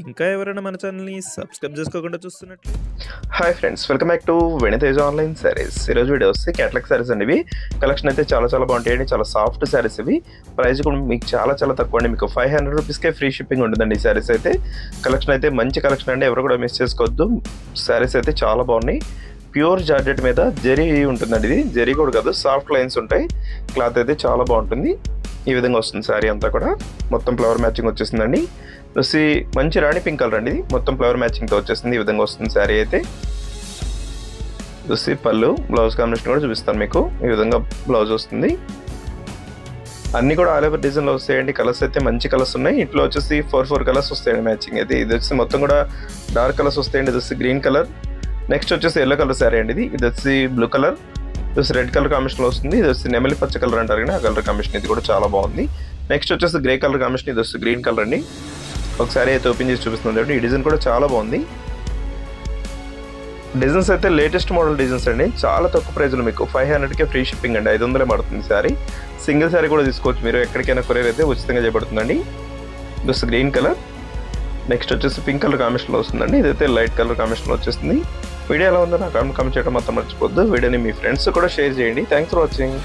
ఇంకా ఎవరైనా మన ఛానల్‌ని సబ్స్క్రైబ్ చేసుకోకుండా చూస్తున్నట్లు hi friends, welcome back to వెనితేజ్ online saris. ఈరోజు వీడియో వస్తే క్యాటలాగ్ శారీస్ అండి. ఇవి కలెక్షన్ అయితే చాలా బాగుంటాయండి. చాలా సాఫ్ట్ శారీస్ ఇవి. ప్రైస్ కూడా మీకు చాలా తక్కువ అండి. మీకు 500 రూపీస్కే ఫ్రీ షిప్పింగ్ ఉంటుందండి. ఈ శారీస్ అయితే కలెక్షన్ అయితే మంచి కలెక్షన్ అండి. ఎవరు కూడా మిస్ చేసుకోవద్దు. శారీస్ అయితే చాలా బాగున్నాయి. ప్యూర్ జార్జెట్ మీద జరీ ఉంటుందండి. ఇది జరీ కూడా కాదు, సాఫ్ట్ లైన్స్ ఉంటాయి. క్లాత్ అయితే చాలా బాగుంటుంది. ఈ విధంగా వస్తుంది శారీ అంతా కూడా. మొత్తం ఫ్లవర్ మ్యాచింగ్ వచ్చేసిందండి. వచ్చి మంచి రాణి పింక్ కలర్ అండి. ఇది మొత్తం ఫ్లవర్ మ్యాచింగ్తో వచ్చేసింది. ఈ విధంగా వస్తుంది శారీ అయితే. చూసి పళ్ళు, బ్లౌజ్ కాంబినేషన్ కూడా చూపిస్తాను మీకు. ఈ విధంగా బ్లౌజ్ వస్తుంది. అన్ని కూడా ఆల్ ఓవర్ డిజైన్లో వస్తాయండి. కలర్స్ అయితే మంచి కలర్స్ ఉన్నాయి. ఇంట్లో వచ్చేసి 4 కలర్స్ వస్తాయండి మ్యాచింగ్ అయితే. ఇది వచ్చి మొత్తం కూడా డార్క్ కలర్స్ వస్తాయండి. ఇది వచ్చి గ్రీన్ కలర్, నెక్స్ట్ వచ్చేసి ఎల్లో కలర్ శారీ అండి. ఇది వచ్చి బ్లూ కలర్, ఇది వచ్చి రెడ్ కలర్ కాంబినేషన్లో వస్తుంది. ఇది వచ్చి నెమలి పచ్చ కలర్ అంటారు కానీ ఆ కలర్ కాంబినేషన్ ఇది కూడా చాలా బాగుంది. నెక్స్ట్ వచ్చేసి గ్రే కలర్ కాంబినేషన్, ఇది వచ్చి గ్రీన్ కలర్ అండి. ఒకసారి అయితే ఓపెన్ చేసి చూపిస్తుంది కాబట్టి ఈ డిజైన్ కూడా చాలా బాగుంది. డిజైన్స్ అయితే లేటెస్ట్ మోడల్ డిజైన్స్ అండి. చాలా తక్కువ ప్రైస్లో మీకు 500కే ఫ్రీ షిప్పింగ్ అండి. 500 పడుతుంది శారీ. సింగిల్ శారీ కూడా తీసుకోవచ్చు మీరు. ఎక్కడికైనా కొరియర్ అయితే ఉచితంగా చేయబడుతుందండి. జస్ట్ గ్రీన్ కలర్, నెక్స్ట్ వచ్చేసి పింక్ కలర్ కాంబినేషన్లో వస్తుందండి. ఇదైతే లైట్ కలర్ కాంబినేషన్లో వచ్చేస్తుంది. వీడియో ఎలా ఉందో నాకు కామెంట్ చేయడం మాత్రం మర్చిపోద్దు. వీడియోని మీ ఫ్రెండ్స్ కూడా షేర్ చేయండి. Thanks for watching.